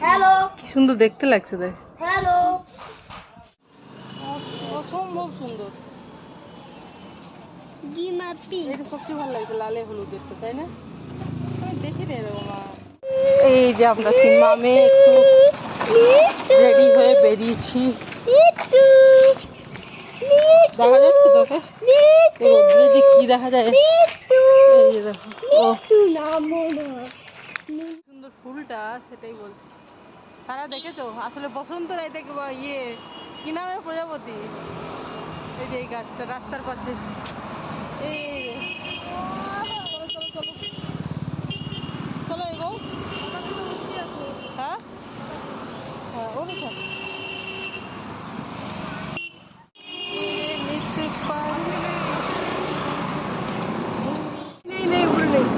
Hello, কি সুন্দর দেখতে লাগছে দেখ। হ্যালো, অসম্ভব সুন্দর। এটা সবচেয়ে ভালো লাগছে লালে হলুদ দেখতে, তাই না? আমি দেখিনি এরকম। এই যে আমরা তিন মামে একটু রেডি হয়ে বেরিয়েছি। দেখা যাচ্ছে তোকে রোদ্রে যে কি দেখা যায়। এই যে দেখো, সুন্দর ফুলটা, সেটাই বলছি। সারা দেখেছো? আসলে বসন্ত রায় থেকে ইয়ে কি নামে প্রজাপতি। এই যে এই গাছটা রাস্তার পাশে। এই চলো চলো চলো চলো এগো। হ্যাঁ হ্যাঁ ওরে नहीं नहीं उड़ नहीं।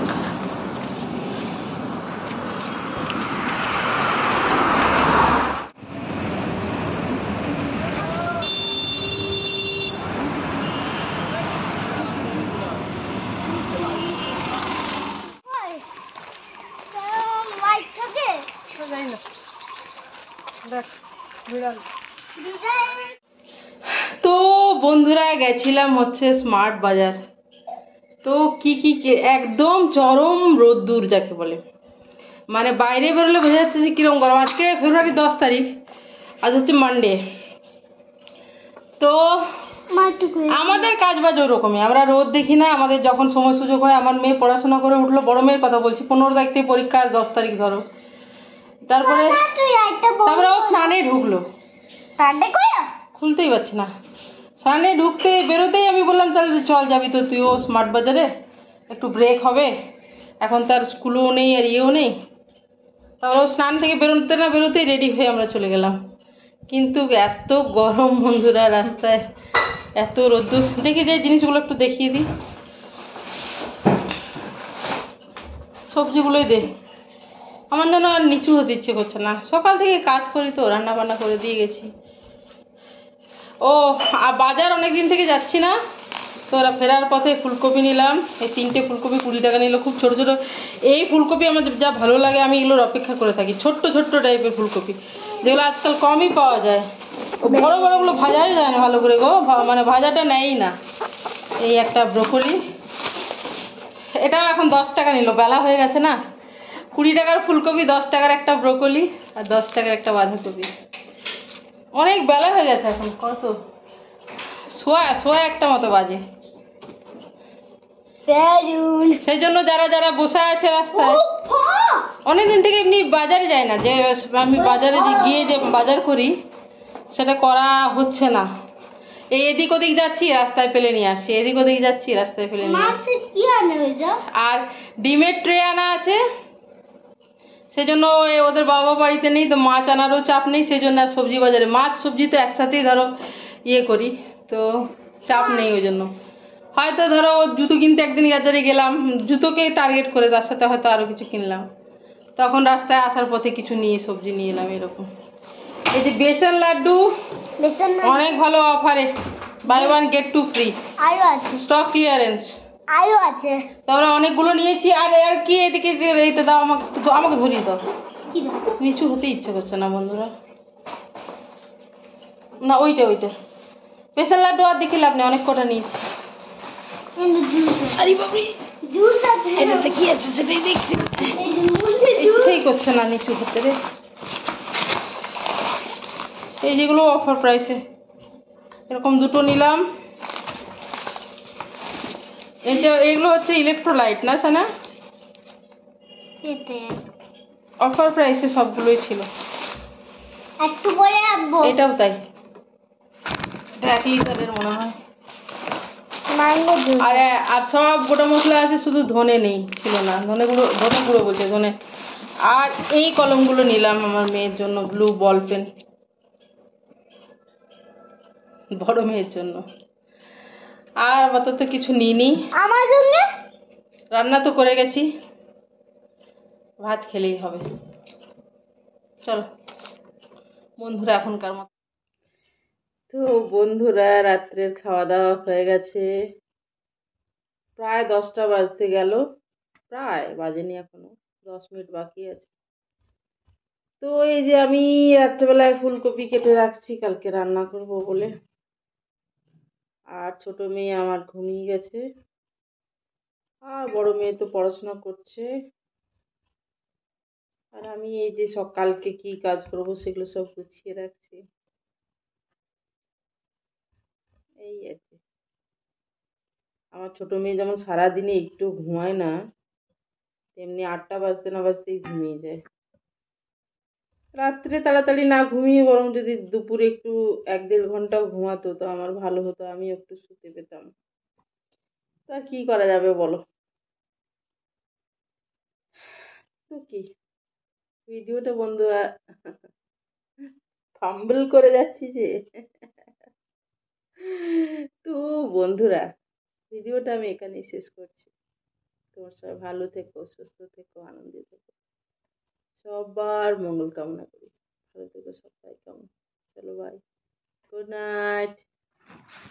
তো বন্ধুরা গেছিলাম হচ্ছে স্মার্ট বাজার। তো কি একদম চরম রোদ্দুর যাকে বলে, মানে বাইরে বেরোলে বোঝা যাচ্ছে যে কিরকম গরম। আজকে ফেব্রুয়ারি 10 তারিখ, আজ হচ্ছে মানডে। তো আমাদের কাজ বাজ ওরকমই, আমরা রোদ দেখি না। আমাদের যখন সময় সুযোগ হয়, আমার মেয়ে পড়াশোনা করে উঠলো, বড় মেয়ের কথা বলছি, 15 তারিখ থেকে পরীক্ষা, 10 তারিখ ধরো। তারপরে ও স্নানে ঢুকলো, খুলতেই পারছি না। স্নানে ঢুকতে বেরোতেই আমি বললাম তাহলে চল যাবি তো তুইও স্মার্ট বাজারে, একটু ব্রেক হবে। এখন তার স্কুলও নেই আর ইয়েও নেই। তারপর স্নান থেকে বেরোতে না বেরোতেই রেডি হয়ে আমরা চলে গেলাম। কিন্তু এত গরম বন্ধুরা, রাস্তায় এত রোদ্দুর। দেখি যে জিনিসগুলো একটু দেখিয়ে দিই, সবজিগুলোই দে। আমার যেন আর নিচু হতে ইচ্ছে করছে না, সকাল থেকে কাজ করি তো, রান্না বান্না করে দিয়ে গেছি। ও বাজার অনেক দিন থেকে যাচ্ছি না, তো ওরা ফেরার পথে ফুলকপি নিলাম। এই 3টে ফুলকপি 20 টাকা নিল, খুব ছোট ছোট। এই ফুলকপি আমার যা ভালো লাগে, আমি এগুলোর অপেক্ষা করে থাকি। ছোট্ট ছোট্ট টাইপের ফুলকপি, যেগুলো আজকাল কমই পাওয়া যায়। বড় বড়গুলো ভাজাই যায় না ভালো করে গো, মানে ভাজাটা নেয়ই না। এই একটা ব্রোকলি, এটাও এখন 10 টাকা নিল, বেলা হয়ে গেছে না। 20 টাকার ফুলকপি, 10 টাকার একটা ব্রোকলি, আর 10 টাকার একটা বাঁধাকপি। অনেক বেলা হয়ে গেছে, এখন কত সোয়া একটা মতো বাজে। সেই জন্য যারা যারা বসে আছে রাস্তায়, অনেকদিন থেকে এমনি বাজারে যায় না, যে আমি বাজারে গিয়ে যে বাজার করি সেটা করা হচ্ছে না। এই এদিক ওদিক যাচ্ছি, রাস্তায় ফেলে নিয়ে আসছি, এদিক ওদিক যাচ্ছি, রাস্তায় ফেলে নিয়ে আসছি। আর ডিমের ট্রে আনা আছে, সেজন্য ওদের বাবা বাড়িতে নেই, তো মাছ আনারও চাপ নেই। সেই জন্য আর সবজি বাজারে মাছ সবজি তো একসাথেই ধরো ইয়ে করি, তো চাপ নেই। ওই জন্য হয়তো ধরো জুতো কিনতে একদিন বাজারে গেলাম, জুতোকে টার্গেট করে, তার সাথে হয়তো আরো কিছু কিনলাম, তখন রাস্তায় আসার পথে কিছু নিয়ে সবজি নিয়ে এলাম এরকম। এই যে বেসন লাড্ডু অনেক ভালো অফারে, buy 1 get 2 free, stock clearance আছে। তারপরে অনেকগুলো নিয়েছি। আর আর কি এদিকে এইতে দাও, আমাকে ধরিয়ে দাও। নিচু হতে ইচ্ছে করছে না বন্ধুরা, না ওইটা বেসন লাড্ডু আর দেখি লাভ নেই, অনেক কটা নিয়েছি। আরে বাবরি, এটাতে কি আছে সেটাই দেখছি, ইচ্ছেই করছে না নিচু হতে রে। এই যেগুলো অফার প্রাইসে, এরকম দুটো নিলাম। এগুলো হচ্ছে ইলেকট্রোলাইট না সানা, অফার প্রাইসে সবগুলোই ছিল। একটু পরে আনবো, এটাও তাই, এটা 1 লিটারের মনে হয়। আর সব গোটা মশলা আছে, শুধু ধনে নেই, ছিল না ধনে গুঁড়ো বলছে, ধনে। আর এই কলমগুলো নিলাম আমার মেয়ের জন্য, ব্লু বল পেন, বড় মেয়ের জন্য। আর আপাতত কিছু নিইনি, আমার জন্য রান্না তো করে গেছি, ভাত খেলেই হবে। চলো বন্ধুরা, এখনকার মতো। তো বন্ধুরা, রাত্রের খাওয়া দাওয়া হয়ে গেছে, প্রায় 10টা বাজতে গেল। প্রায় বাজেনি এখনো, 10 মিনিট বাকি আছে। তো এই যে আমি রাত্রেবেলায় ফুলকপি কেটে রাখছি কালকে রান্না করব বলে। আর ছোট মেয়ে আমার ঘুমিয়ে গেছে, আর বড় মেয়ে তো পড়াশোনা করছে। আর আমি এই যে সকালকে কি কাজ করব সেগুলো সব গুছিয়ে রাখছি। এই আর কি। আমার ছোট মেয়ে যেমন সারাদিনে একটু ঘুমায় না, তেমনি 8টা বাজতে না বাজতেই ঘুমিয়ে যায়। রাত্রে তাড়াতাড়ি না ঘুমিয়ে বরং যদি দুপুরে একটু 1-1.5 ঘন্টাও ঘুমাতো তো আমার ভালো হতো, আমি একটু শুতে পেতাম। তা কি করা যাবে বলো। তো কি, ভিডিওটা বন্ধুরা ফাম্বল করে যাচ্ছি যে। তো বন্ধুরা, ভিডিওটা আমি এখানেই শেষ করছি। তোমার সবাই ভালো থেকো, সুস্থ থেকো, আনন্দে থেকো, সবার মঙ্গল কামনা করি। ভালো থেকো সবাই, কেমন, চলো বাই, গুড নাইট।